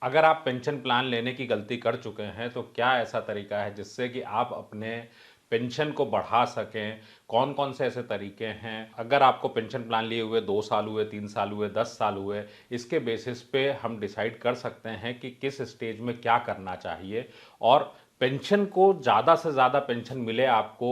अगर आप pension plan लेने की गलती कर चुके हैं तो क्या ऐसा तरीका है जिससे कि आप अपने पेंशन को बढ़ा सकें? कौन कौन से ऐसे तरीके हैं? अगर आपको पेंशन प्लान लिए हुए 2 साल हुए, 3 साल हुए, 10 साल हुए, इसके बेसिस पे हम डिसाइड कर सकते हैं कि किस स्टेज में क्या करना चाहिए। और पेंशन को ज़्यादा से ज़्यादा पेंशन मिले आपको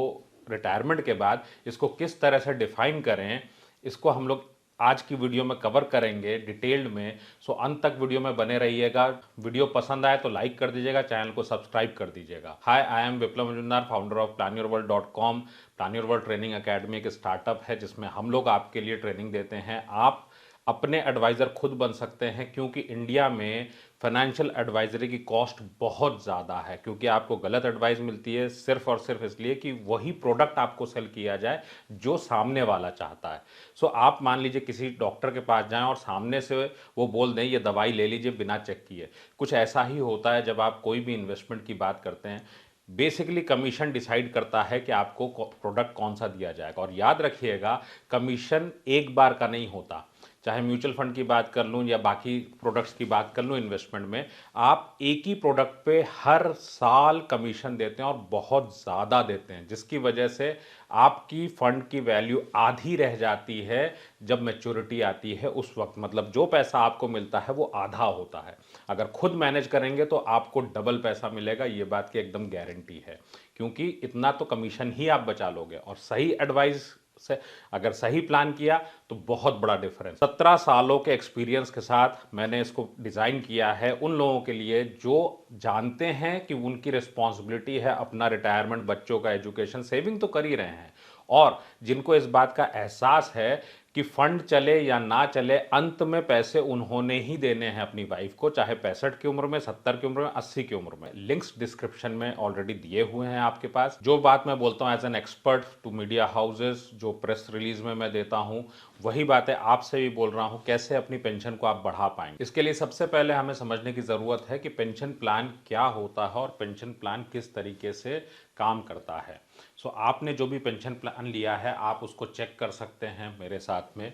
रिटायरमेंट के बाद, इसको किस तरह से डिफाइन करें, इसको हम लोग आज की वीडियो में कवर करेंगे डिटेल्ड में। सो अंत तक वीडियो में बने रहिएगा। वीडियो पसंद आए तो लाइक कर दीजिएगा, चैनल को सब्सक्राइब कर दीजिएगा। Hi, I am Viplav Majumdar, founder of planyourworld.com। Plan your world training academy एक स्टार्टअप है जिसमें हम लोग आपके लिए ट्रेनिंग देते हैं। आप अपने एडवाइज़र खुद बन सकते हैं, क्योंकि इंडिया में फाइनेंशियल एडवाइजरी की कॉस्ट बहुत ज़्यादा है, क्योंकि आपको गलत एडवाइस मिलती है सिर्फ और सिर्फ इसलिए कि वही प्रोडक्ट आपको सेल किया जाए जो सामने वाला चाहता है। सो आप मान लीजिए किसी डॉक्टर के पास जाएं और सामने से वो बोल दें ये दवाई ले लीजिए बिना चेक किए। कुछ ऐसा ही होता है जब आप कोई भी इन्वेस्टमेंट की बात करते हैं। बेसिकली कमीशन डिसाइड करता है कि आपको प्रोडक्ट कौन सा दिया जाएगा। और याद रखिएगा, कमीशन एक बार का नहीं होता। चाहे म्यूचुअल फंड की बात कर लूँ या बाकी प्रोडक्ट्स की बात कर लूँ, इन्वेस्टमेंट में आप एक ही प्रोडक्ट पे हर साल कमीशन देते हैं और बहुत ज़्यादा देते हैं, जिसकी वजह से आपकी फंड की वैल्यू आधी रह जाती है जब मैच्योरिटी आती है उस वक्त। मतलब जो पैसा आपको मिलता है वो आधा होता है। अगर खुद मैनेज करेंगे तो आपको डबल पैसा मिलेगा, ये बात की एकदम गारंटी है, क्योंकि इतना तो कमीशन ही आप बचा लोगे। और सही एडवाइस से अगर सही प्लान किया तो बहुत बड़ा डिफरेंस। 17 सालों के एक्सपीरियंस के साथ मैंने इसको डिज़ाइन किया है उन लोगों के लिए जो जानते हैं कि उनकी रिस्पॉन्सिबिलिटी है अपना रिटायरमेंट, बच्चों का एजुकेशन, सेविंग तो कर ही रहे हैं, और जिनको इस बात का एहसास है कि फंड चले या ना चले, अंत में पैसे उन्होंने ही देने हैं अपनी वाइफ को, चाहे 65 की उम्र में, 70 की उम्र में, 80 की उम्र में। लिंक्स डिस्क्रिप्शन में ऑलरेडी दिए हुए हैं आपके पास। जो बात मैं बोलता हूँ as an expert to media houses, जो प्रेस रिलीज में मैं देता हूँ, वही बातें आपसे भी बोल रहा हूँ, कैसे अपनी पेंशन को आप बढ़ा पाएंगे। इसके लिए सबसे पहले हमें समझने की ज़रूरत है कि पेंशन प्लान क्या होता है और पेंशन प्लान किस तरीके से काम करता है। सो आपने जो भी पेंशन प्लान लिया है आप उसको चेक कर सकते हैं मेरे साथ में।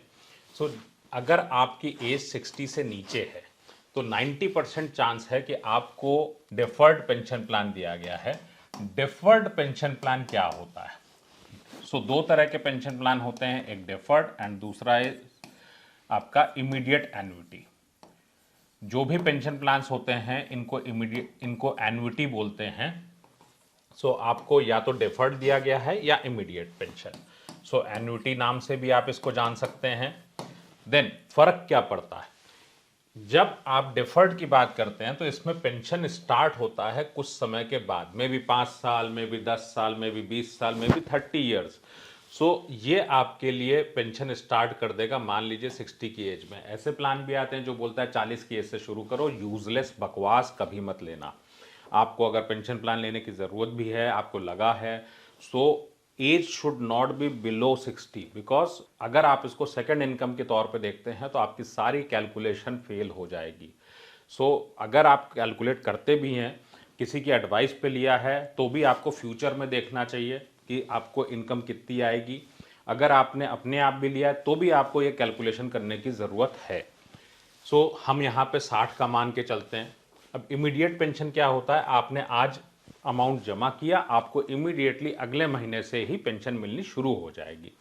सो अगर आपकी एज 60 से नीचे है तो 90% चांस है कि आपको डिफर्ड पेंशन प्लान दिया गया है। डिफर्ड पेंशन प्लान क्या होता है? सो दो तरह के पेंशन प्लान होते हैं, एक डिफर्ड एंड दूसरा है आपका इमीडिएट एन्युटी। जो भी पेंशन प्लान्स होते हैं इनको एन्युटी बोलते हैं। सो आपको या तो डिफर्ड दिया गया है या इमीडिएट पेंशन। सो एन्युटी नाम से भी आप इसको जान सकते हैं। देन फर्क क्या पड़ता है? जब आप डिफर्ड की बात करते हैं तो इसमें पेंशन स्टार्ट होता है कुछ समय के बाद, में भी 5 साल, में भी 10 साल, में भी 20 साल, में भी 30 ईयर्स। सो ये आपके लिए पेंशन स्टार्ट कर देगा मान लीजिए 60 की एज में। ऐसे प्लान भी आते हैं जो बोलता है 40 की एज से शुरू करो। यूजलेस बकवास कभी मत लेना। आपको अगर पेंशन प्लान लेने की ज़रूरत भी है, आपको लगा है, so age should not be below 60, because अगर आप इसको सेकंड इनकम के तौर पे देखते हैं तो आपकी सारी कैलकुलेशन फेल हो जाएगी। सो अगर आप कैलकुलेट करते भी हैं, किसी की एडवाइस पे लिया है, तो भी आपको फ्यूचर में देखना चाहिए कि आपको इनकम कितनी आएगी। अगर आपने अपने आप भी लिया है तो भी आपको ये कैलकुलेशन करने की ज़रूरत है। सो हम यहाँ पे 60 का मान के चलते हैं। अब इमीडिएट पेंशन क्या होता है? आपने आज अमाउंट जमा किया, आपको इमीडिएटली अगले महीने से ही पेंशन मिलनी शुरू हो जाएगी।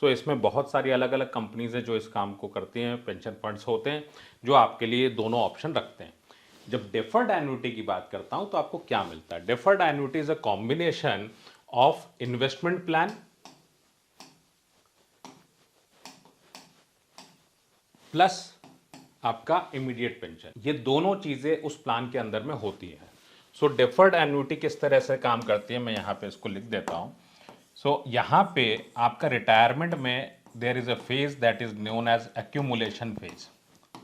सो इसमें बहुत सारी अलग अलग कंपनीज हैं जो इस काम को करती हैं। पेंशन फंड्स होते हैं जो आपके लिए दोनों ऑप्शन रखते हैं। जब डेफर्ड एन्युटी की बात करता हूं तो आपको क्या मिलता है? Deferred annuity is a combination of investment plan plus आपका इमीडिएट पेंशन। ये दोनों चीजें उस प्लान के अंदर में होती है। सो डेफर्ड एन्युटी किस तरह से काम करती है, मैं यहाँ पे इसको लिख देता हूँ। सो यहाँ पे आपका रिटायरमेंट में there is a phase that is known as accumulation phase.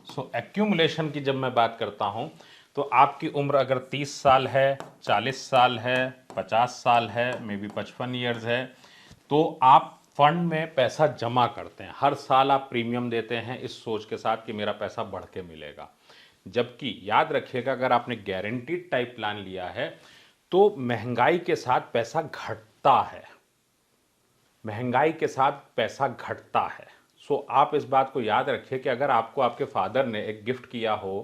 So accumulation की जब मैं बात करता हूँ तो आपकी उम्र अगर 30 साल है, 40 साल है, 50 साल है, मे बी 55 ईयर्स है, तो आप फंड में पैसा जमा करते हैं। हर साल आप प्रीमियम देते हैं इस सोच के साथ कि मेरा पैसा बढ़ के मिलेगा। जबकि याद रखिएगा, अगर आपने गारंटीड टाइप प्लान लिया है तो महंगाई के साथ पैसा घटता है। महंगाई के साथ पैसा घटता है। सो आप इस बात को याद रखिए कि अगर आपको आपके फादर ने एक गिफ्ट किया हो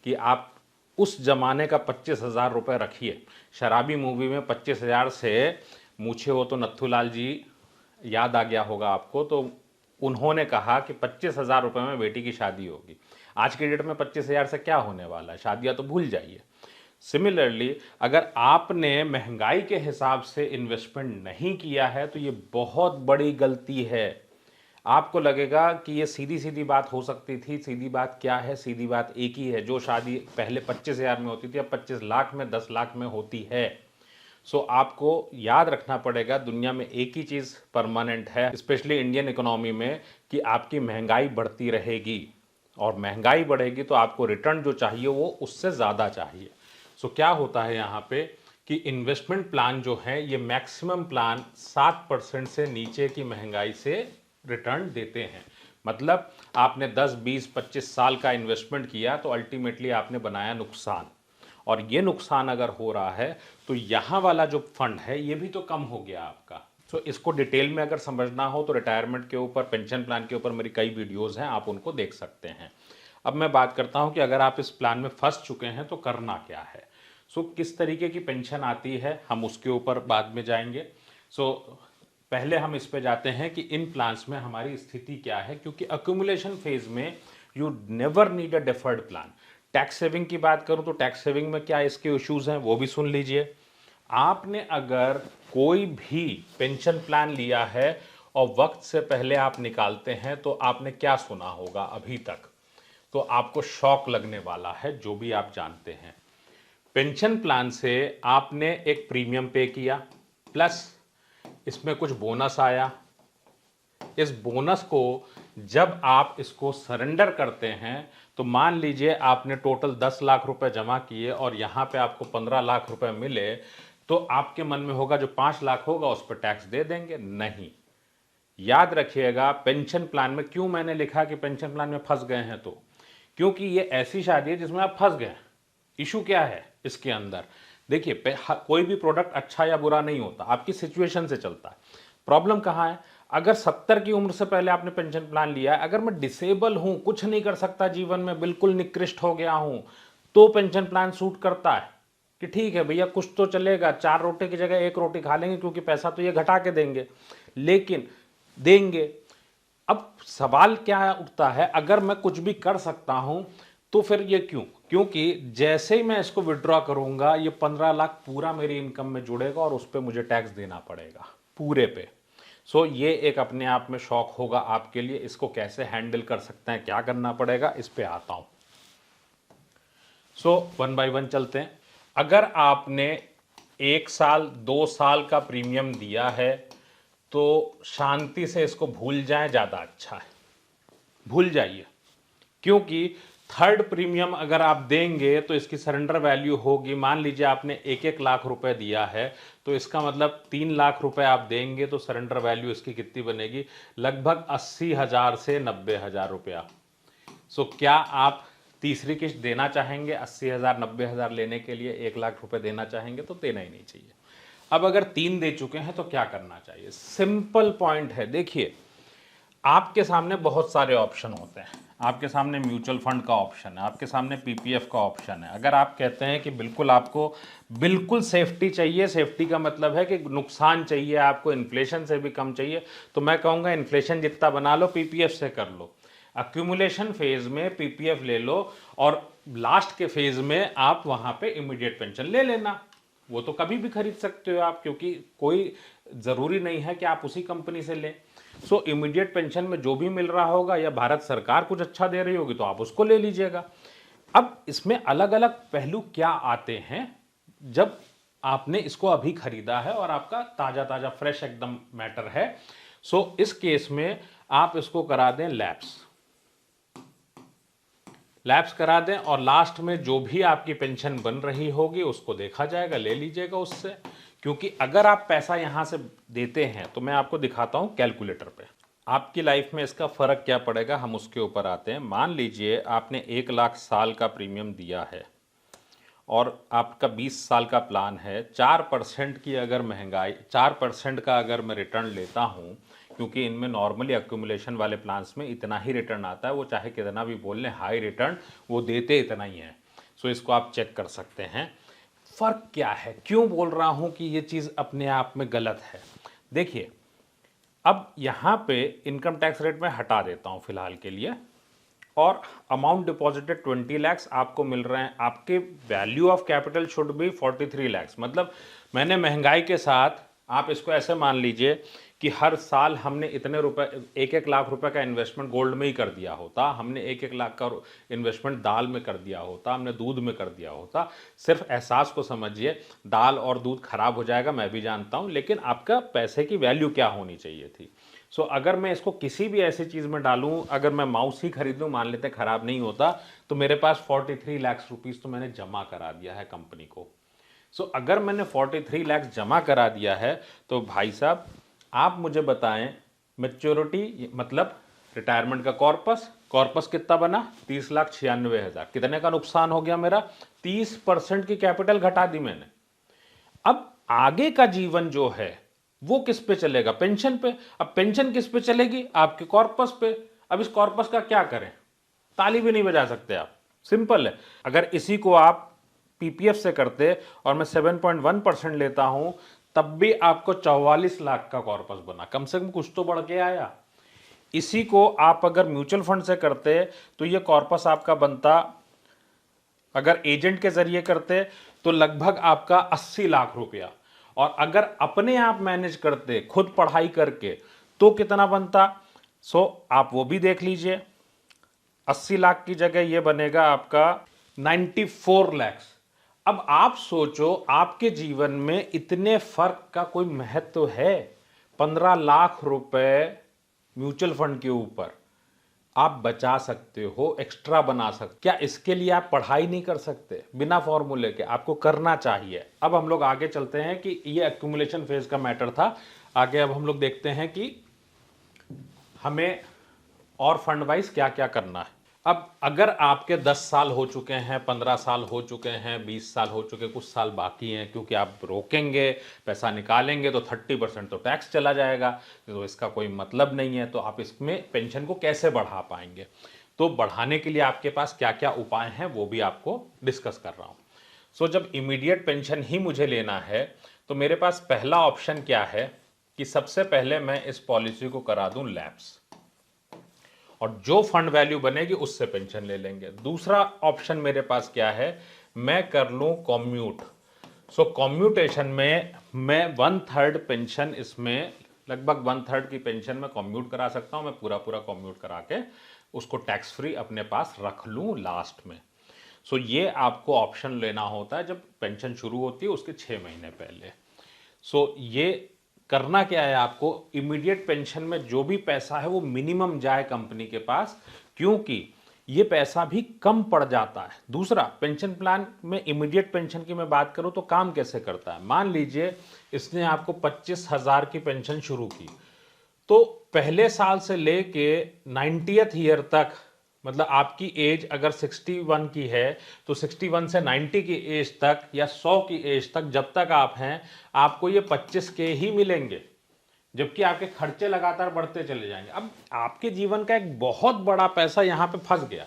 कि आप उस जमाने का 25,000 रुपये रखिए। शराबी मूवी में 25,000 से मूछे हो तो नथुलाल जी याद आ गया होगा आपको, तो उन्होंने कहा कि 25,000 रुपये में बेटी की शादी होगी। आज की डेट में 25,000 से क्या होने वाला है, शादियां तो भूल जाइए। सिमिलरली अगर आपने महंगाई के हिसाब से इन्वेस्टमेंट नहीं किया है तो ये बहुत बड़ी गलती है। आपको लगेगा कि ये सीधी सीधी बात हो सकती थी, सीधी बात क्या है, सीधी बात एक ही है, जो शादी पहले 25,000 में होती थी अब 25 लाख में, 10 लाख में होती है। सो आपको याद रखना पड़ेगा, दुनिया में एक ही चीज़ परमानेंट है, स्पेशली इंडियन इकोनॉमी में, कि आपकी महंगाई बढ़ती रहेगी और महंगाई बढ़ेगी तो आपको रिटर्न जो चाहिए वो उससे ज़्यादा चाहिए। सो क्या होता है यहाँ पे कि इन्वेस्टमेंट प्लान जो है ये मैक्सिमम प्लान 7% से नीचे की महंगाई से रिटर्न देते हैं। मतलब आपने 10, 20, 25 साल का इन्वेस्टमेंट किया तो अल्टीमेटली आपने बनाया नुकसान, और ये नुकसान अगर हो रहा है तो यहाँ वाला जो फंड है ये भी तो कम हो गया आपका। सो इसको डिटेल में अगर समझना हो तो रिटायरमेंट के ऊपर, पेंशन प्लान के ऊपर मेरी कई वीडियोज़ हैं, आप उनको देख सकते हैं। अब मैं बात करता हूँ कि अगर आप इस प्लान में फंस चुके हैं तो करना क्या है। सो किस तरीके की पेंशन आती है हम उसके ऊपर बाद में जाएंगे। सो पहले हम इस पे जाते हैं कि इन प्लान्स में हमारी स्थिति क्या है, क्योंकि अक्यूमुलेशन फेज में you never need a deferred plan. Tax saving की बात करूं तो टैक्स सेविंग में क्या इसके इश्यूज हैं वो भी सुन लीजिए। आपने अगर कोई भी पेंशन प्लान लिया है और वक्त से पहले आप निकालते हैं तो आपने क्या सुना होगा अभी तक, तो आपको शॉक लगने वाला है जो भी आप जानते हैं। पेंशन प्लान से आपने एक प्रीमियम पे किया, प्लस इसमें कुछ बोनस आया। इस बोनस को जब आप इसको सरेंडर करते हैं तो मान लीजिए आपने टोटल 10 लाख रुपए जमा किए और यहाँ पे आपको 15 लाख रुपए मिले, तो आपके मन में होगा जो 5 लाख होगा उस पर टैक्स दे देंगे। नहीं, याद रखिएगा पेंशन प्लान में, क्यों मैंने लिखा कि पेंशन प्लान में फंस गए हैं, तो क्योंकि ये ऐसी शादी है जिसमें आप फंस गए। इशू क्या है इसके अंदर, देखिए कोई भी प्रोडक्ट अच्छा या बुरा नहीं होता, आपकी सिचुएशन से चलता है। प्रॉब्लम कहाँ है, अगर 70 की उम्र से पहले आपने पेंशन प्लान लिया है, अगर मैं डिसेबल हूं, कुछ नहीं कर सकता जीवन में, बिल्कुल निकृष्ट हो गया हूं, तो पेंशन प्लान सूट करता है कि ठीक है भैया कुछ तो चलेगा, 4 रोटी की जगह 1 रोटी खा लेंगे क्योंकि पैसा तो ये घटा के देंगे, लेकिन देंगे। अब सवाल क्या उठता है, अगर मैं कुछ भी कर सकता हूं तो फिर ये क्यों, क्योंकि जैसे ही मैं इसको विड्रॉ करूंगा ये 15 लाख पूरा मेरी इनकम में जुड़ेगा और उस पर मुझे टैक्स देना पड़ेगा पूरे पे। सो ये एक अपने आप में शौक होगा आपके लिए, इसको कैसे हैंडल कर सकते हैं, क्या करना पड़ेगा, इस पे आता हूं। सो 1 बाय 1 चलते हैं। अगर आपने 1 साल 2 साल का प्रीमियम दिया है तो शांति से इसको भूल जाएं, ज़्यादा अच्छा है, भूल जाइए। क्योंकि थर्ड प्रीमियम अगर आप देंगे तो इसकी सरेंडर वैल्यू होगी, मान लीजिए आपने 1-1 लाख रुपए दिया है तो इसका मतलब 3 लाख रुपए आप देंगे तो सरेंडर वैल्यू इसकी कितनी बनेगी, लगभग 80,000 से 90,000 रुपया। सो क्या आप तीसरी किस्त देना चाहेंगे 80,000 90,000 लेने के लिए 1 लाख रुपए देना चाहेंगे, तो देना ही नहीं चाहिए। अब अगर 3 दे चुके हैं तो क्या करना चाहिए, सिंपल पॉइंट है। देखिए आपके सामने बहुत सारे ऑप्शन होते हैं, आपके सामने म्यूचुअल फंड का ऑप्शन है, आपके सामने पीपीएफ का ऑप्शन है। अगर आप कहते हैं कि बिल्कुल आपको बिल्कुल सेफ्टी चाहिए, सेफ्टी का मतलब है कि नुकसान चाहिए आपको, इन्फ्लेशन से भी कम चाहिए, तो मैं कहूँगा इन्फ्लेशन जितना बना लो पीपीएफ से कर लो। अक्यूमुलेशन फेज में पीपीएफ ले लो और लास्ट के फेज में आप वहाँ पे इमीडिएट पेंशन ले लेना, वो तो कभी भी खरीद सकते हो आप, क्योंकि कोई ज़रूरी नहीं है कि आप उसी कंपनी से लें। सो इमीडिएट पेंशन में जो भी मिल रहा होगा या भारत सरकार कुछ अच्छा दे रही होगी तो आप उसको ले लीजिएगा। अब इसमें अलग अलग पहलू क्या आते हैं, जब आपने इसको अभी खरीदा है और आपका ताज़ा ताज़ा फ्रेश एकदम मैटर है, सो इस केस में आप इसको करा दें लैप्स करा दें और लास्ट में जो भी आपकी पेंशन बन रही होगी उसको देखा जाएगा, ले लीजिएगा उससे। क्योंकि अगर आप पैसा यहां से देते हैं तो मैं आपको दिखाता हूं कैलकुलेटर पे, आपकी लाइफ में इसका फर्क क्या पड़ेगा, हम उसके ऊपर आते हैं। मान लीजिए आपने 1 लाख साल का प्रीमियम दिया है और आपका 20 साल का प्लान है, 4% की अगर महंगाई, 4% का अगर मैं रिटर्न लेता हूं, क्योंकि इनमें नॉर्मली अक्यूमुलेशन वाले प्लान्स में इतना ही रिटर्न आता है, वो चाहे कितना भी बोल लें हाई रिटर्न, वो देते इतना ही है। सो इसको आप चेक कर सकते हैं। फ़र्क क्या है, क्यों बोल रहा हूं कि ये चीज़ अपने आप में गलत है। देखिए, अब यहाँ पे इनकम टैक्स रेट में हटा देता हूँ फिलहाल के लिए, और अमाउंट डिपॉजिटेड 20 लैक्स आपको मिल रहे हैं। आपके value of capital should be 43 lakhs. मतलब मैंने महंगाई के साथ, आप इसको ऐसे मान लीजिए कि हर साल हमने इतने रुपए, 1-1 लाख रुपए का इन्वेस्टमेंट गोल्ड में ही कर दिया होता, हमने 1-1 लाख का इन्वेस्टमेंट दाल में कर दिया होता, हमने दूध में कर दिया होता। सिर्फ एहसास को समझिए, दाल और दूध खराब हो जाएगा मैं भी जानता हूं, लेकिन आपका पैसे की वैल्यू क्या होनी चाहिए थी। सो अगर मैं इसको किसी भी ऐसी चीज़ में डालूं, अगर मैं माउस ही खरीद लूं, मान लेते खराब नहीं होता, तो मेरे पास 43 लाख रुपीस तो मैंने जमा करा दिया है कंपनी को। सो अगर मैंने 43 लाख जमा करा दिया है, तो भाई साहब आप मुझे बताएं, मैच्योरिटी मतलब रिटायरमेंट का कॉर्पस कितना बना, 30,96,000। कितने का नुकसान हो गया मेरा, 30% की कैपिटल घटा दी मैंने। अब आगे का जीवन जो है वो किस पे चलेगा, पेंशन पे। अब पेंशन किस पे चलेगी, आपके कॉर्पस पे। अब इस कॉर्पस का क्या करें, ताली भी नहीं बजा सकते आप, सिंपल है। अगर इसी को आप पीपीएफ से करते और मैं 7.1% लेता हूं, तब भी आपको 44 लाख का कॉर्पस बना, कम से कम कुछ तो बढ़ के आया। इसी को आप अगर म्यूचुअल फंड से करते तो ये कॉर्पस आपका बनता, अगर एजेंट के जरिए करते तो लगभग आपका 80 लाख रुपया, और अगर अपने आप मैनेज करते खुद पढ़ाई करके तो कितना बनता। सो आप वो भी देख लीजिए, 80 लाख की जगह ये बनेगा आपका 94 लैक्स। अब आप सोचो, आपके जीवन में इतने फर्क का कोई महत्व है। 15 लाख रुपए म्यूचुअल फंड के ऊपर आप बचा सकते हो, एक्स्ट्रा बना सकते। क्या इसके लिए आप पढ़ाई नहीं कर सकते, बिना फॉर्मूले के? आपको करना चाहिए। अब हम लोग आगे चलते हैं कि ये एक्यूमुलेशन फेज का मैटर था। आगे अब हम लोग देखते हैं कि हमें और फंड वाइज क्या क्या करना है। अब अगर आपके 10 साल हो चुके हैं, 15 साल हो चुके हैं, 20 साल हो चुके, कुछ साल बाकी हैं, क्योंकि आप रोकेंगे, पैसा निकालेंगे तो 30% तो टैक्स चला जाएगा, तो इसका कोई मतलब नहीं है। तो आप इसमें पेंशन को कैसे बढ़ा पाएंगे, तो बढ़ाने के लिए आपके पास क्या क्या उपाय हैं वो भी आपको डिस्कस कर रहा हूं। सो जब इमीडिएट पेंशन ही मुझे लेना है, तो मेरे पास पहला ऑप्शन क्या है कि सबसे पहले मैं इस पॉलिसी को करा दूं लैप्स, और जो फंड वैल्यू बनेगी उससे पेंशन ले लेंगे। दूसरा ऑप्शन मेरे पास क्या है, मैं कर लूं कॉम्यूट। सो कॉम्यूटेशन में मैं 1/3 पेंशन, इसमें लगभग 1/3 की पेंशन में कॉम्यूट करा सकता हूं। मैं पूरा पूरा कॉम्यूट करा के उसको टैक्स फ्री अपने पास रख लूं लास्ट में। सो ये आपको ऑप्शन लेना होता है जब पेंशन शुरू होती है उसके 6 महीने पहले। सो ये करना क्या है आपको, इमीडिएट पेंशन में जो भी पैसा है वो मिनिमम जाए कंपनी के पास, क्योंकि ये पैसा भी कम पड़ जाता है। दूसरा, पेंशन प्लान में इमीडिएट पेंशन की मैं बात करूं तो काम कैसे करता है। मान लीजिए इसने आपको 25,000 की पेंशन शुरू की, तो पहले साल से लेके 90th ईयर तक, मतलब आपकी एज अगर 61 की है तो 61 से 90 की एज तक या 100 की एज तक जब तक आप हैं, आपको ये 25 के ही मिलेंगे, जबकि आपके खर्चे लगातार बढ़ते चले जाएंगे। अब आपके जीवन का एक बहुत बड़ा पैसा यहां पे फंस गया,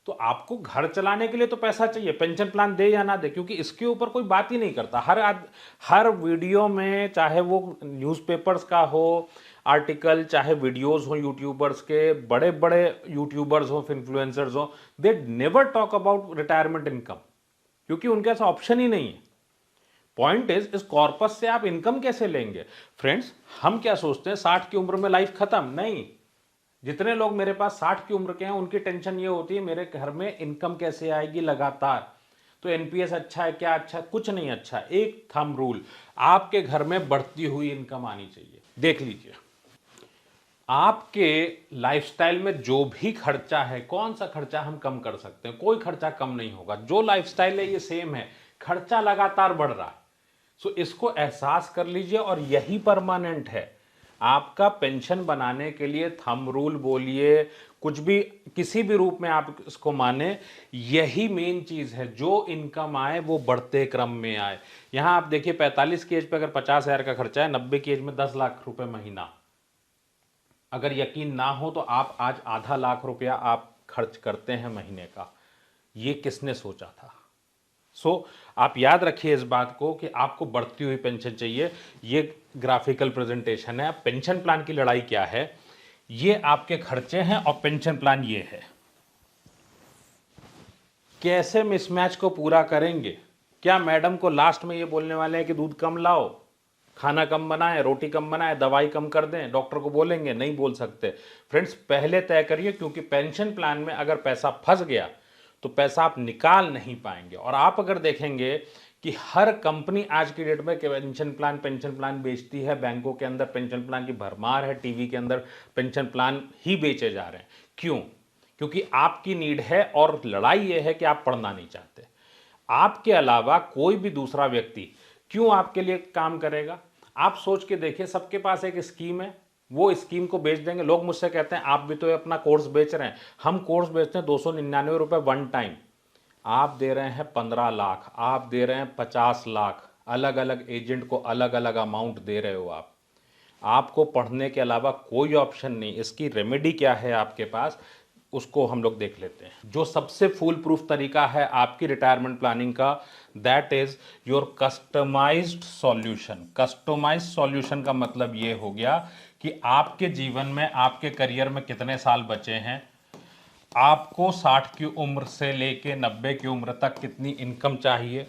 तो आपको घर चलाने के लिए तो पैसा चाहिए, पेंशन प्लान दे या ना दे, क्योंकि इसके ऊपर कोई बात ही नहीं करता। हर वीडियो में, चाहे वो न्यूज़पेपर्स का हो आर्टिकल, चाहे वीडियोस हो यूट्यूबर्स के, बड़े बड़े यूट्यूबर्स हो, इन्फ्लुएंसर्स हो, they never talk about retirement income, क्योंकि उनके ऐसा ऑप्शन ही नहीं है। पॉइंट इज, इस कॉर्पस से आप इनकम कैसे लेंगे? फ्रेंड्स, हम क्या सोचते हैं 60 की उम्र में लाइफ खत्म, नहीं। जितने लोग मेरे पास 60 की उम्र के हैं उनकी टेंशन ये होती है मेरे घर में इनकम कैसे आएगी लगातार। तो एनपीएस अच्छा है क्या, अच्छा है? कुछ नहीं अच्छा। एक थंब रूल, आपके घर में बढ़ती हुई इनकम आनी चाहिए। देख लीजिए, आपके लाइफस्टाइल में जो भी खर्चा है, कौन सा खर्चा हम कम कर सकते हैं? कोई खर्चा कम नहीं होगा। जो लाइफस्टाइल है ये सेम है, खर्चा लगातार बढ़ रहा है। सो इसको एहसास कर लीजिए, और यही परमानेंट है। आपका पेंशन बनाने के लिए थंब रूल बोलिए, कुछ भी, किसी भी रूप में आप इसको माने, यही मेन चीज है। जो इनकम आए वो बढ़ते क्रम में आए। यहां आप देखिए, 45 की एज पे अगर 50,000 का खर्चा है, 90 की एज में 10 लाख रुपए महीना। अगर यकीन ना हो तो आप आज आधा लाख रुपया आप खर्च करते हैं महीने का। ये किसने सोचा था? सो आप याद रखिए इस बात को कि आपको बढ़ती हुई पेंशन चाहिए। ये ग्राफिकल प्रेजेंटेशन है। पेंशन प्लान की लड़ाई क्या है, ये आपके खर्चे हैं और पेंशन प्लान ये है। कैसे मिसमैच को पूरा करेंगे? क्या मैडम को लास्ट में ये बोलने वाले हैं कि दूध कम लाओ, खाना कम बनाएं, रोटी कम बनाएं, दवाई कम कर दें? डॉक्टर को बोलेंगे? नहीं बोल सकते। फ्रेंड्स, पहले तय करिए, क्योंकि पेंशन प्लान में अगर पैसा फंस गया तो पैसा आप निकाल नहीं पाएंगे। और आप अगर देखेंगे कि हर कंपनी आज की डेट में पेंशन प्लान बेचती है, बैंकों के अंदर पेंशन प्लान की भरमार है, टीवी के अंदर पेंशन प्लान ही बेचे जा रहे हैं। क्यों? क्योंकि आपकी नीड है और लड़ाई यह है कि आप पढ़ना नहीं चाहते। आपके अलावा कोई भी दूसरा व्यक्ति क्यों आपके लिए काम करेगा? आप सोच के देखिए, सबके पास एक स्कीम है, वो स्कीम को बेच देंगे। लोग मुझसे कहते हैं आप भी तो अपना कोर्स बेच रहे हैं। हम कोर्स बेचते हैं 299 रुपए वन टाइम। आप दे रहे हैं 15 लाख, आप दे रहे हैं 50 लाख, अलग अलग एजेंट को अलग अलग अमाउंट दे रहे हो आप। आपको पढ़ने के अलावा कोई ऑप्शन नहीं। इसकी रेमेडी क्या है आपके पास, उसको हम लोग देख लेते हैं। जो सबसे फुल प्रूफ तरीका है आपकी रिटायरमेंट प्लानिंग का, that is your customised solution. Customised solution का मतलब ये हो गया कि आपके जीवन में, आपके करियर में कितने साल बचे हैं, आपको 60 की उम्र से लेके 90 की उम्र तक कितनी इनकम चाहिए,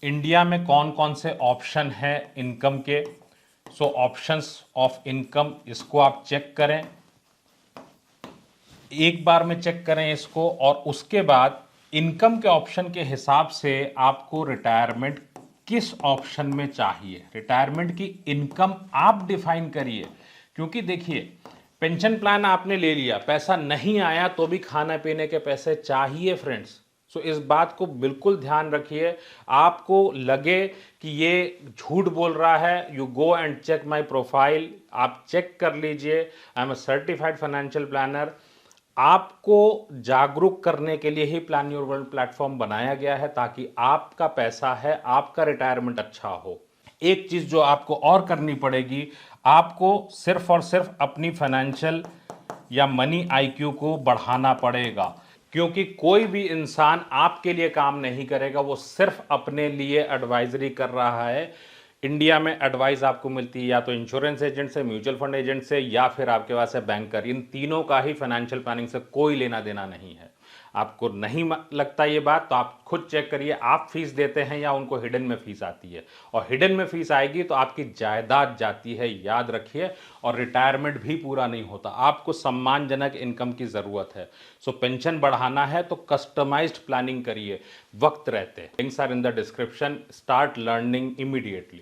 इंडिया में कौन कौन से ऑप्शन है इनकम के। सो ऑप्शंस ऑफ इनकम, इसको आप चेक करें, एक बार में चेक करें इसको, और उसके बाद इनकम के ऑप्शन के हिसाब से आपको रिटायरमेंट किस ऑप्शन में चाहिए, रिटायरमेंट की इनकम आप डिफाइन करिए। क्योंकि देखिए, पेंशन प्लान आपने ले लिया, पैसा नहीं आया तो भी खाने पीने के पैसे चाहिए फ्रेंड्स। सो इस बात को बिल्कुल ध्यान रखिए। आपको लगे कि ये झूठ बोल रहा है, you go and check my profile, आप चेक कर लीजिए। I am a certified financial planner. आपको जागरूक करने के लिए ही प्लान योर वर्ल्ड प्लेटफॉर्म बनाया गया है, ताकि आपका पैसा है, आपका रिटायरमेंट अच्छा हो। एक चीज जो आपको और करनी पड़ेगी, आपको सिर्फ और सिर्फ अपनी फाइनेंशियल या मनी आईक्यू को बढ़ाना पड़ेगा। क्योंकि कोई भी इंसान आपके लिए काम नहीं करेगा, वो सिर्फ अपने लिए एडवाइजरी कर रहा है। इंडिया में एडवाइस आपको मिलती है या तो इंश्योरेंस एजेंट से, म्यूचुअल फंड एजेंट से, या फिर आपके पास है बैंकर। इन तीनों का ही फाइनेंशियल प्लानिंग से कोई लेना देना नहीं है। आपको नहीं लगता ये बात, तो आप खुद चेक करिए, आप फीस देते हैं या उनको हिडन में फीस आती है। और हिडन में फीस आएगी तो आपकी जायदाद जाती है, याद रखिए। और रिटायरमेंट भी पूरा नहीं होता। आपको सम्मानजनक इनकम की ज़रूरत है। सो पेंशन बढ़ाना है तो कस्टमाइज्ड प्लानिंग करिए वक्त रहते। Links are in the description. Start learning immediately.